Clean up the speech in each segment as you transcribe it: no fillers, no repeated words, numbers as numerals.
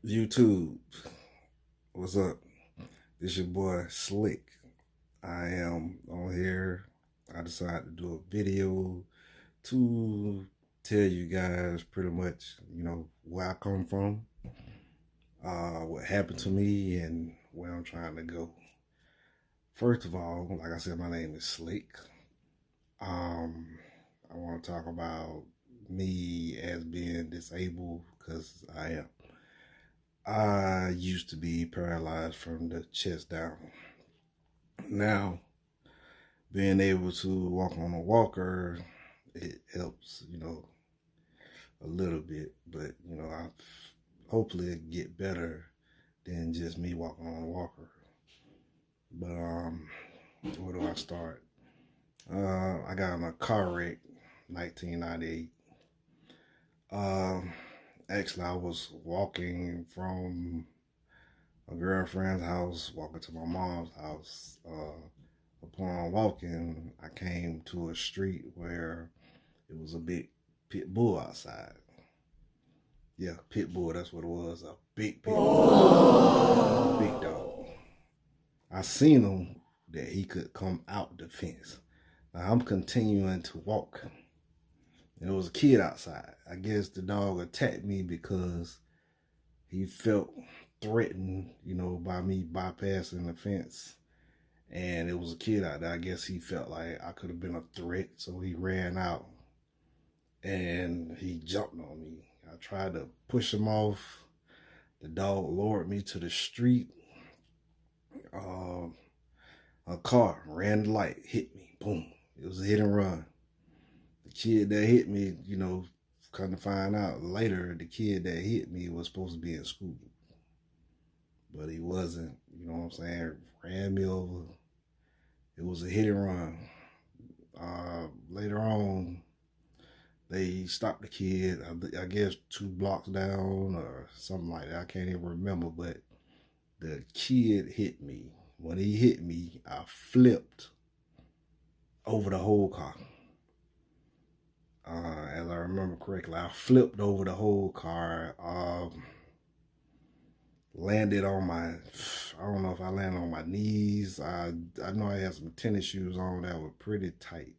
YouTube, what's up? This your boy Slick. I am on here. I decided to do a video to tell you guys pretty much, where I come from, what happened to me, and where I'm trying to go. First of all, like I said, my name is Slick. Um, I want to talk about me as being disabled because I am. I used to be paralyzed from the chest down. Now, being able to walk on a walker, it helps, a little bit. But, I hopefully it get better than just me walking on a walker. But where do I start? I got in a car wreck, 1998. Um, Actually, I was walking from a girlfriend's house, walking to my mom's house. Upon walking, I came to a street where it was a big pit bull outside. Yeah, pit bull, that's what it was. A big pit bull. Big dog. I seen him that he could come out the fence. Now I'm continuing to walk. There was a kid outside. I guess the dog attacked me because he felt threatened, by me bypassing the fence. And it was a kid out there. I guess he felt like I could have been a threat, so he ran out and he jumped on me. I tried to push him off. The dog lowered me to the street. A car ran the light, hit me. Boom. It was a hit and run. The kid that hit me, come to find out later, the kid that hit me was supposed to be in school. But he wasn't, you know what I'm saying? Ran me over. It was a hit and run. Later on, they stopped the kid, I guess 2 blocks down or something like that. I can't even remember, but the kid hit me. When he hit me, I flipped over the whole car. As I remember correctly, I flipped over the whole car. Landed on I don't know if I landed on my knees. I know I had some tennis shoes on that were pretty tight.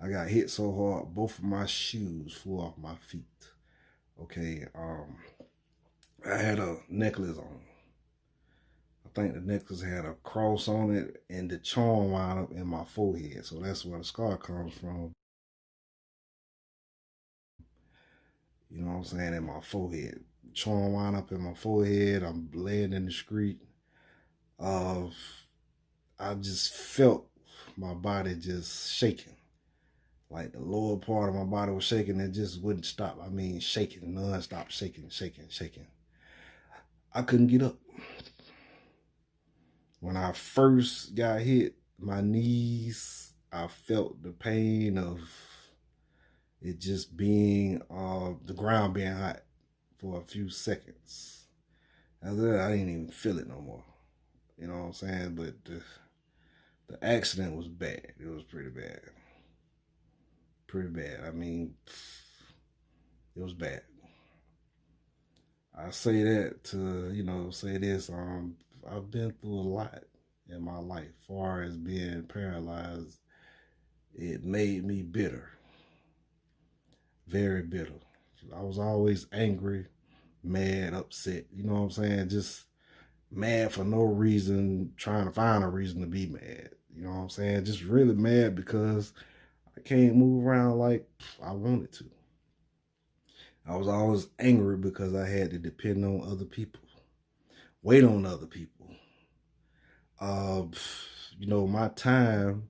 I got hit so hard, both of my shoes flew off my feet. Okay, I had a necklace on. I think the necklace had a cross on it, and the charm wound up in my forehead. So that's where the scar comes from. You know what I'm saying? In my forehead. Charm wound up in my forehead. I'm laying in the street. I just felt my body just shaking. Like the lower part of my body was shaking and just wouldn't stop. I mean, shaking, non-stop, shaking, shaking, shaking. I couldn't get up. When I first got hit, my knees, I felt the pain of it just being, the ground being hot for a few seconds. After that, I didn't even feel it no more. You know what I'm saying? But the accident was bad. It was pretty bad. Pretty bad. I mean, it was bad. I say that to, say this. I've been through a lot in my life. Far as being paralyzed, it made me bitter. Very bitter. I was always angry, mad, upset. You know what I'm saying? Just mad for no reason, trying to find a reason to be mad. You know what I'm saying? Just really mad because I can't move around like I wanted to. I was always angry because I had to depend on other people, wait on other people. Uh, my time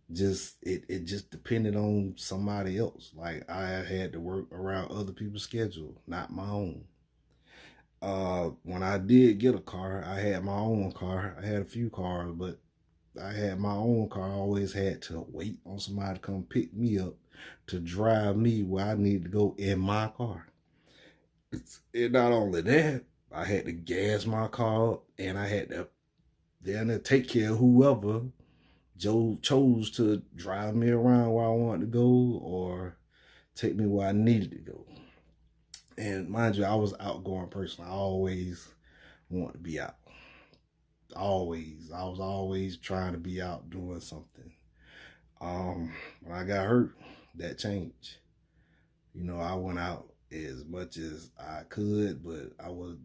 it just depended on somebody else. Like I had to work around other people's schedule, not my own. When I did get a car, I had my own car. I had a few cars, but I had my own car. I always had to wait on somebody to come pick me up to drive me where I need to go in my car. And not only that, I had to gas my car and I had to then take care of whoever Joe chose to drive me around where I wanted to go or take me where I needed to go. And mind you, I was an outgoing person. I always wanted to be out. Always. I was always trying to be out doing something. When I got hurt, that changed. I went out as much as I could, but I was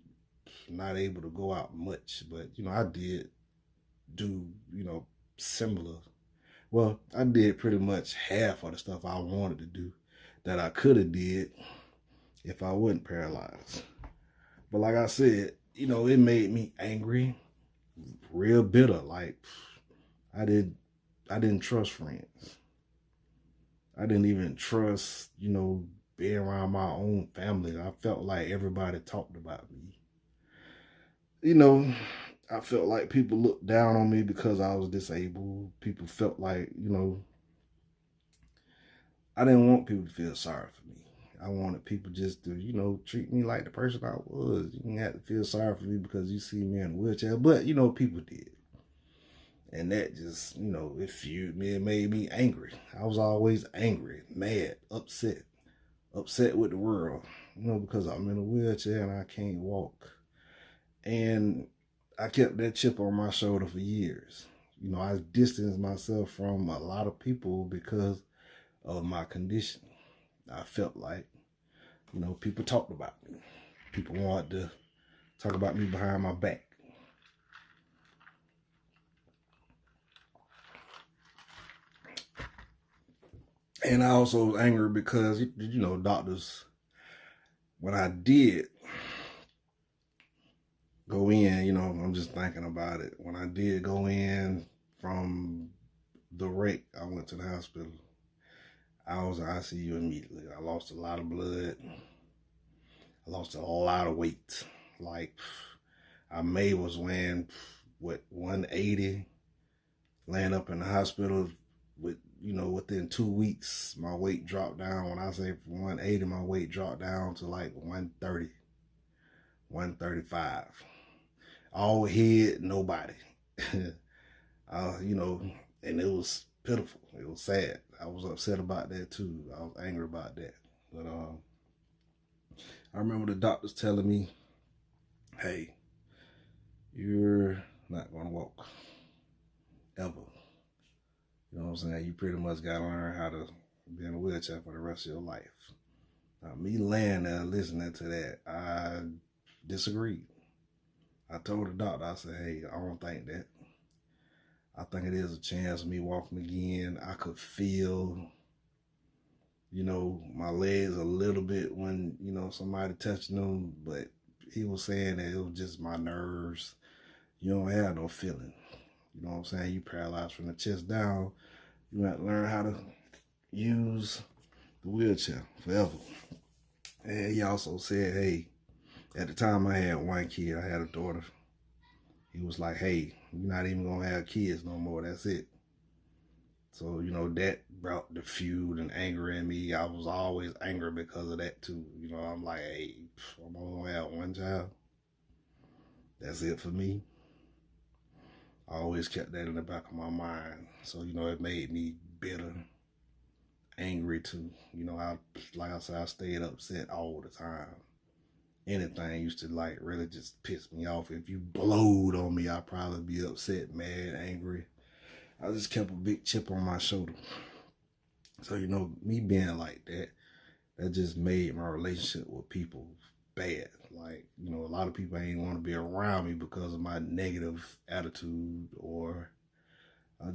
not able to go out much. But, I did do, similar. Well, I did pretty much half of the stuff I wanted to do that I could have did if I wasn't paralyzed. But like I said, it made me angry, real bitter. Like I didn't trust friends. I didn't even trust, being around my own family. I felt like everybody talked about me. I felt like people looked down on me because I was disabled. People felt like, I didn't want people to feel sorry for me. I wanted people just to, treat me like the person I was. You didn't have to feel sorry for me because you see me in a wheelchair. But, people did. And that just, it fueled me. It made me angry. I was always angry, mad, upset with the world, because I'm in a wheelchair and I can't walk. And I kept that chip on my shoulder for years. I distanced myself from a lot of people because of my condition. I felt like, people talked about me. People wanted to talk about me behind my back. And I also was angry because, doctors, when I did go in, I'm just thinking about it. When I did go in from the wreck, I went to the hospital. I was in ICU immediately. I lost a lot of blood. I lost a lot of weight. Like, I was weighing, 180, laying up in the hospital with, within 2 weeks, my weight dropped down. When I say from 180, my weight dropped down to like 130, 135. All head, nobody. And it was pitiful. It was sad. I was upset about that too. I was angry about that. But I remember the doctors telling me, hey, you're not going to walk ever. You know what I'm saying? You pretty much got to learn how to be in a wheelchair for the rest of your life. Now, me laying there listening to that, I disagreed. I told the doctor, I said, hey, I don't think that. I think it is a chance of me walking again. I could feel, my legs a little bit when, somebody touching them, but he was saying that it was just my nerves. You don't have no feeling. You know what I'm saying? You paralyzed from the chest down. You have to learn how to use the wheelchair forever. And he also said, hey, at the time I had one kid, I had a daughter. He was like, hey, you're not even going to have kids no more. That's it. So, that brought the feud and anger in me. I was always angry because of that too. I'm like, hey, I'm only going to have one child. That's it for me. I always kept that in the back of my mind. So, it made me bitter, angry too. Like I said, I stayed upset all the time. Anything used to like really just piss me off. If you blowed on me, I'd probably be upset, mad, angry. I just kept a big chip on my shoulder. So, me being like that, that just made my relationship with people bad. Like, a lot of people ain't want to be around me because of my negative attitude, or I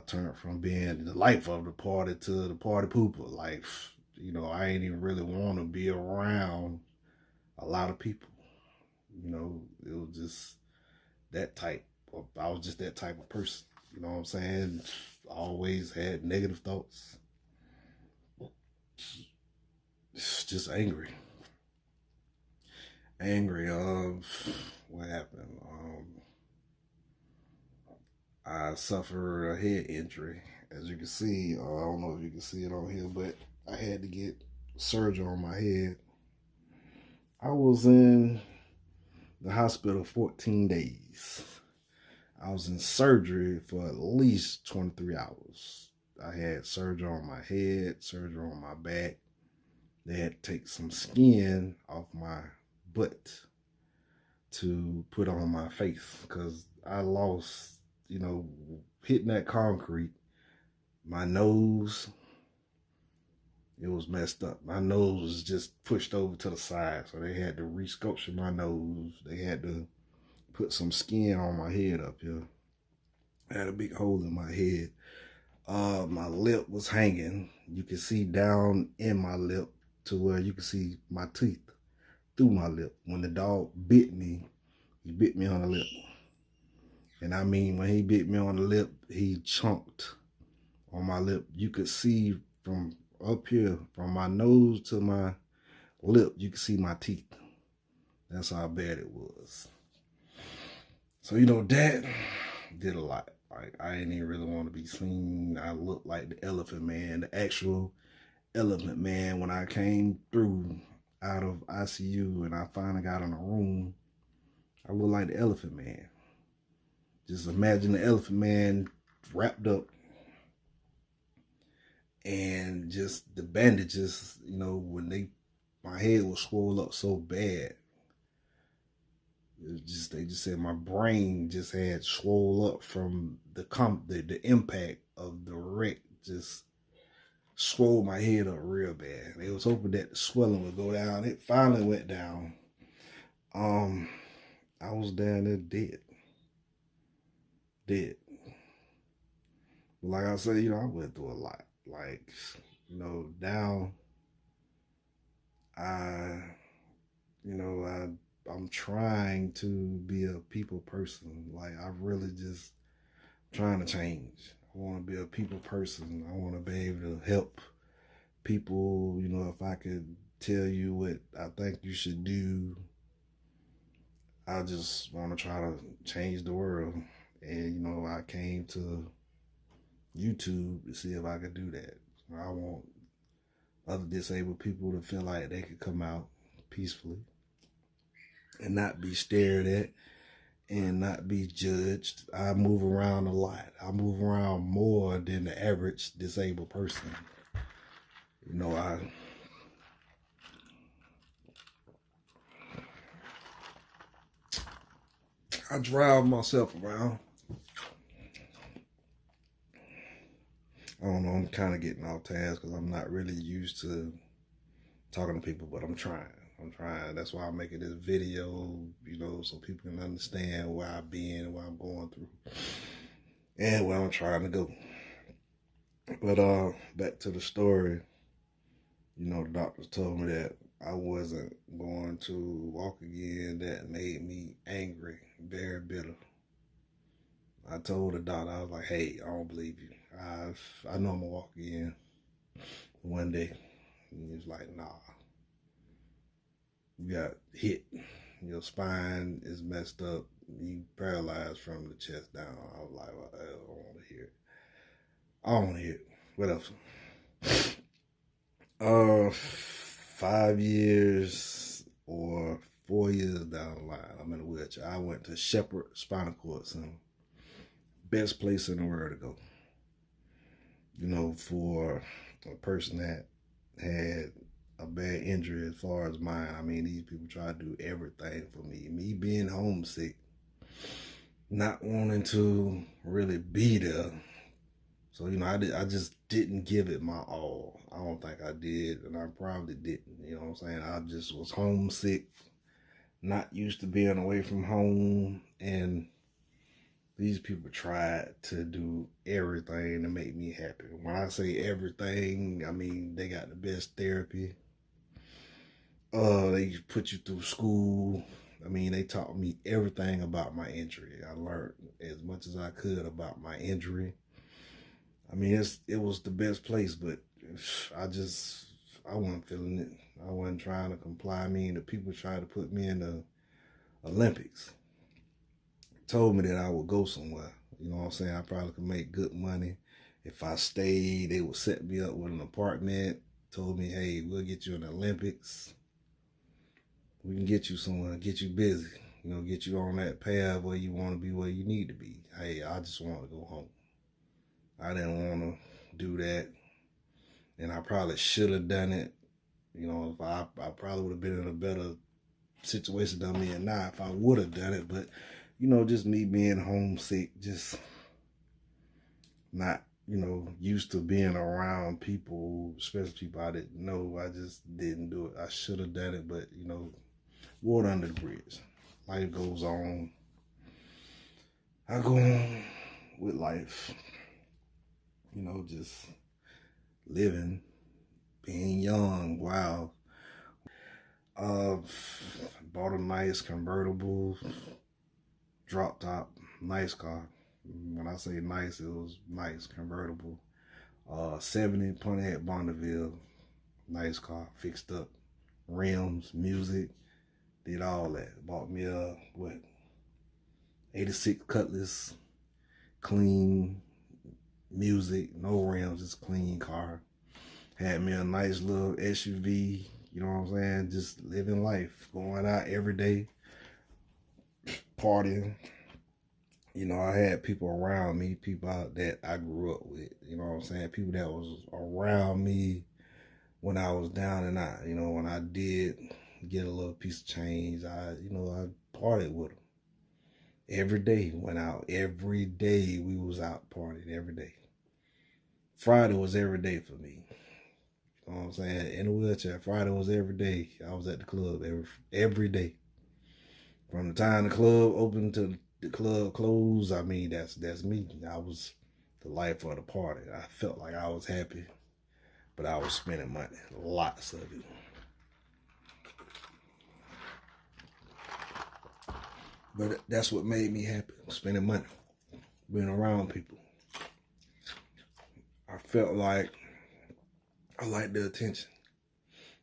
turned from being the life of the party to the party pooper. Like, I ain't even really want to be around a lot of people. It was just that type I was just that type of person. You know what I'm saying? I always had negative thoughts. Just angry. Angry. What happened? I suffered a head injury. As you can see, I don't know if you can see it on here, but I had to get surgery on my head. I was in the hospital 14 days. I was in surgery for at least 23 hours. I had surgery on my head, surgery on my back, They had to take some skin off my butt to put on my face because I lost, hitting that concrete. My nose, it was messed up. My nose was just pushed over to the side, so they had to resculpture my nose. They had to put some skin on my head up here. I had a big hole in my head. My lip was hanging. You could see down in my lip to where you could see my teeth through my lip. When the dog bit me, he bit me on the lip. And I mean, when he bit me on the lip, he chunked on my lip. You could see from up here, from my nose to my lip, you could see my teeth. That's how bad it was. So, that did a lot. Like, I didn't even really want to be seen. I looked like the Elephant Man, the actual Elephant Man. When I came through out of ICU and I finally got in a room, I looked like the Elephant Man. Just imagine the Elephant Man wrapped up and just the bandages, when my head was swollen up so bad. They just said my brain just had swole up from the impact of the wreck. Just swole my head up real bad. They was hoping that the swelling would go down. It finally went down. I was down there dead. Like I said, I went through a lot. Like, now I'm trying to be a people person. Like, I really just trying to change. I want to be a people person. I want to be able to help people. If I could tell you what I think you should do, I just want to try to change the world. And, I came to YouTube to see if I could do that. I want other disabled people to feel like they could come out peacefully and not be stared at and not be judged. I move around a lot. I move around more than the average disabled person. I drive myself around. I don't know, I'm kind of getting off task because I'm not really used to talking to people, but I'm trying. That's why I'm making this video, so people can understand where I've been, what I'm going through, and where I'm trying to go. But back to the story. The doctors told me that I wasn't going to walk again. That made me angry, very bitter. I told the doctor, I was like, hey, I don't believe you. I know I'm gonna walk again one day. And he was like, nah. You got hit. Your spine is messed up. You paralyzed from the chest down. I was like, well, I don't want to hear it. I don't want to hear it. What else? 5 years or 4 years down the line, I'm in a wheelchair. I went to Shepherd Spinal Cord Center. Best place in the world to go. For a person that had a bad injury as far as mine. I mean, these people try to do everything for me. Me being homesick, not wanting to really be there. So, I just didn't give it my all. I don't think I did, and I probably didn't. You know what I'm saying? I just was homesick, not used to being away from home, and these people tried to do everything to make me happy. When I say everything, I mean they got the best therapy. They put you through school. I mean, they taught me everything about my injury. I learned as much as I could about my injury. I mean, it was the best place, but I wasn't feeling it. I wasn't trying to comply. I mean, the people tried to put me in the Olympics. Told me that I would go somewhere. You know what I'm saying? I probably could make good money. If I stayed, they would set me up with an apartment. Told me, hey, we'll get you in the Olympics. We can get you somewhere, get you busy. Get you on that path where you want to be, where you need to be. Hey, I just want to go home. I didn't want to do that. And I probably should have done it You know, if I probably would have been in a better situation than I'm in now if I would have done it. But, you know, just me being homesick, just not, you know, used to being around people, especially people I didn't know. I just didn't do it. I should have done it, but, you know, water under the bridge. Life goes on. I go on with life, you know, just living, being young. Wow. Uh, Bought a nice convertible, drop top, nice car. When I say nice, it was nice convertible. 70 Pontiac Bonneville, nice car, fixed up, rims, music, did all that. Bought me a 86 Cutlass, clean music, no rims, just clean car. Had me a nice little SUV, you know what I'm saying? Just living life, going out every day, partying. You know, I had people around me, people out that I grew up with, you know what I'm saying? People that was around me when I was down and out. You know, when I did get a little piece of change, I partied with them. Every day went out. Every day we was out partying, every day. Friday was every day for me. You know what I'm saying? In a wheelchair, Friday was every day. I was at the club every day. From the time the club opened to the club closed, I mean, that's me. I was the life of the party. I felt like I was happy, but I was spending money, lots of it. But that's what made me happy, spending money, being around people. I felt like I liked the attention,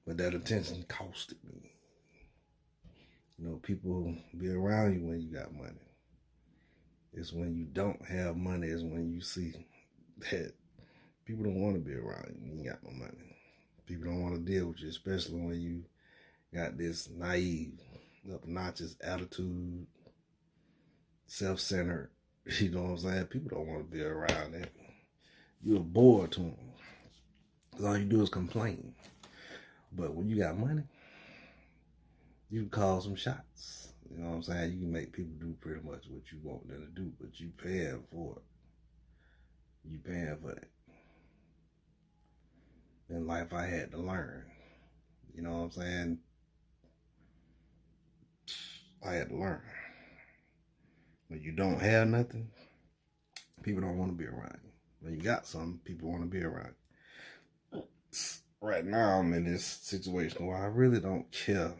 but that attention costed me. You know, people be around you when you got money. It's when you don't have money is when you see that people don't want to be around you when you got no money. People don't want to deal with you, especially when you got this naive, obnoxious attitude, self-centered. You know what I'm saying? People don't want to be around that. You're bored to them. Because all you do is complain. But when you got money, you can call some shots. You know what I'm saying? You can make people do pretty much what you want them to do, but you paying for it. You paying for that. In life, I had to learn. You know what I'm saying? I had to learn. When you don't have nothing, people don't want to be around you. When you got something, people want to be around you. Right now, I'm in this situation where I really don't care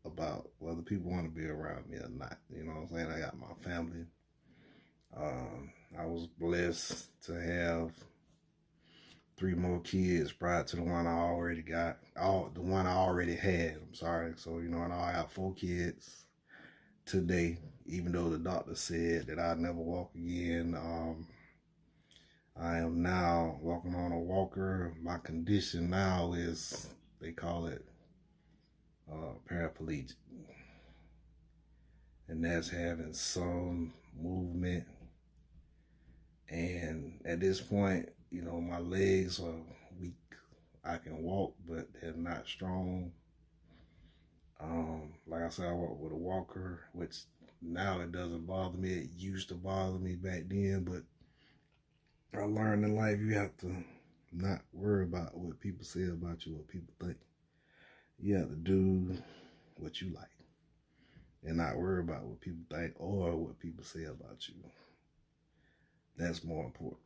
about whether people want to be around me or not. You know what I'm saying? I got my family. I was blessed to have 3 more kids prior to the one I already got. The one I already had. I'm sorry. So, you know, and I have 4 kids today, even though the doctor said that I'd never walk again. I am now walking on a walker. My condition now is, they call it paraplegic. And that's having some movement. And at this point, you know, my legs are weak. I can walk, but they're not strong. Like I said, I walk with a walker, which now it doesn't bother me. It used to bother me back then, but I learned in life you have to not worry about what people say about you, what people think. You have to do what you like and not worry about what people think or what people say about you. That's more important.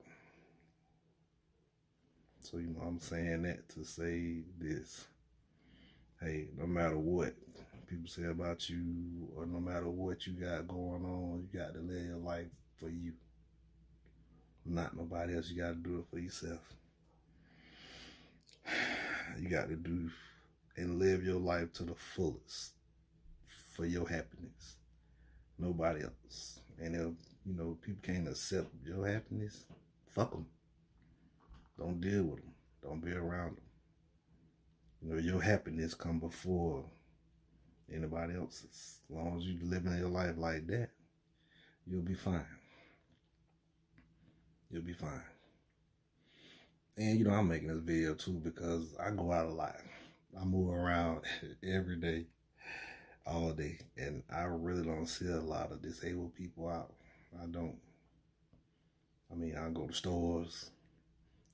So, you know, I'm saying that to say this. Hey, no matter what people say about you or no matter what you got going on, you got to live your life for you. Not nobody else. You got to do it for yourself. You got to do and live your life to the fullest for your happiness. Nobody else. And if, you know, people can't accept your happiness, fuck them. Don't deal with them. Don't be around them. You know, your happiness come before anybody else's. As long as you living your life like that, you'll be fine. You'll be fine. And, you know, I'm making this video too because I go out a lot. I move around every day, all day, and I really don't see a lot of disabled people out. I don't. I mean, I go to stores.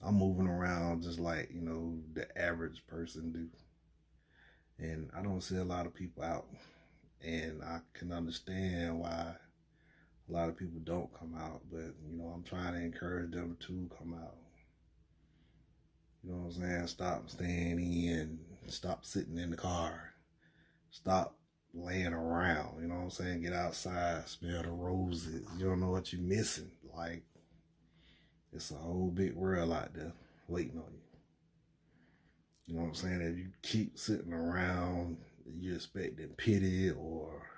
I'm moving around just like, the average person do. And I don't see a lot of people out. And I can understand why a lot of people don't come out. But, I'm trying to encourage them to come out. You know what I'm saying? Stop staying in. Stop sitting in the car. Stop laying around. You know what I'm saying? Get outside. Smell the roses. You don't know what you're missing. Like, it's a whole big world out there waiting on you. You know what I'm saying? If you keep sitting around, you're expecting pity or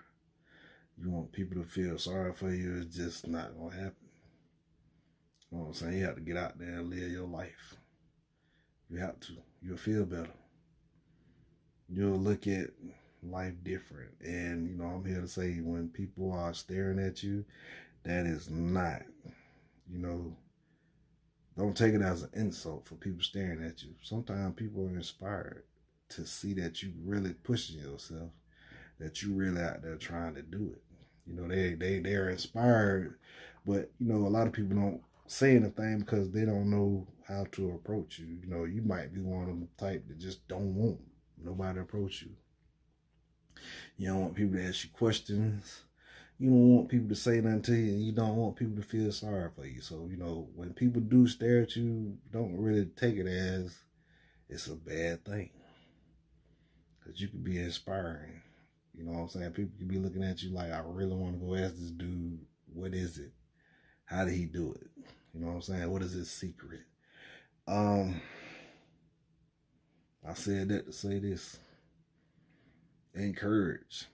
you want people to feel sorry for you, it's just not going to happen. You know what I'm saying? You have to get out there and live your life. You have to. You'll feel better. You'll look at life different. And, I'm here to say when people are staring at you, that is not, don't take it as an insult for people staring at you. Sometimes people are inspired to see that you really pushing yourself, that you really out there trying to do it. They're inspired, but a lot of people don't say anything because they don't know how to approach you. You might be one of them type that just don't want nobody to approach you. You don't want people to ask you questions. You don't want people to say nothing to you, and you don't want people to feel sorry for you. So, when people do stare at you, don't really take it as it's a bad thing. Because you could be inspiring. You know what I'm saying? People could be looking at you like, I really want to go ask this dude, what is it? How did he do it? You know what I'm saying? What is his secret? I said that to say this. Encourage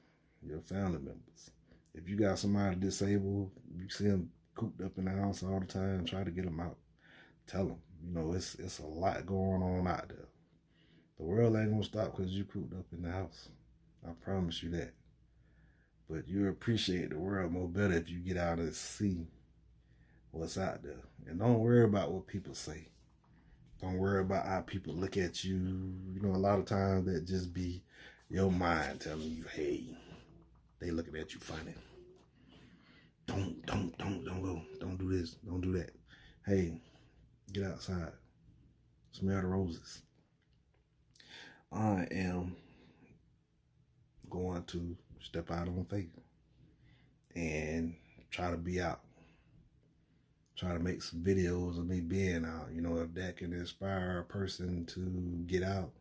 your family members. If you got somebody disabled, you see them cooped up in the house all the time, try to get them out. Tell them, it's a lot going on out there. The world ain't gonna stop because you cooped up in the house. I promise you that. But you appreciate the world more better if you get out and see what's out there. And don't worry about what people say. Don't worry about how people look at you. A lot of times that just be your mind telling you, hey, they looking at you funny. Don't go. Don't do this. Don't do that. Hey, get outside. Smell the roses. I am going to step out on faith and try to be out. Try to make some videos of me being out. If that can inspire a person to get out,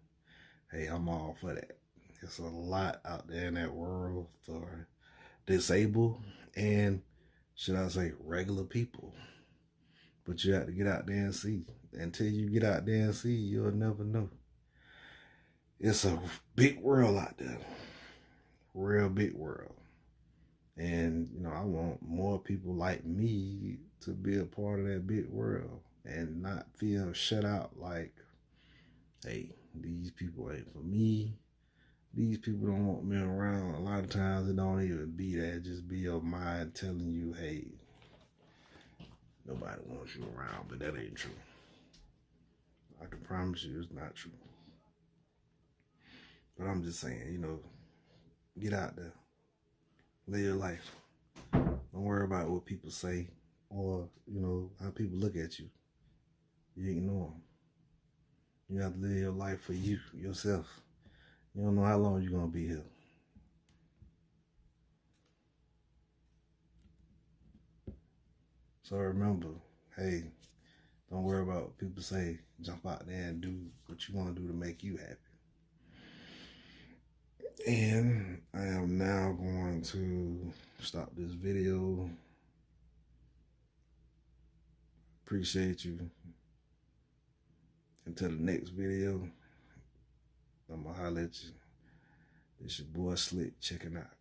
hey, I'm all for that. There's a lot out there in that world for disabled and, should I say, regular people. But you have to get out there and see. Until you get out there and see, you'll never know. It's a big world out there. Real big world. And, I want more people like me to be a part of that big world and not feel shut out like, hey, these people ain't for me. These people don't want me around. A lot of times it don't even be that. It just be your mind telling you, hey, nobody wants you around, but that ain't true. I can promise you it's not true. But I'm just saying, get out there. Live your life. Don't worry about what people say or, how people look at you. You ignore them. You have to live your life for you, yourself. You don't know how long you're going to be here. So remember, hey, don't worry about what people say. Jump out there and do what you want to do to make you happy. And I am now going to stop this video. Appreciate you. Until the next video, I'm going to holler at you. It's your boy Slick checking out.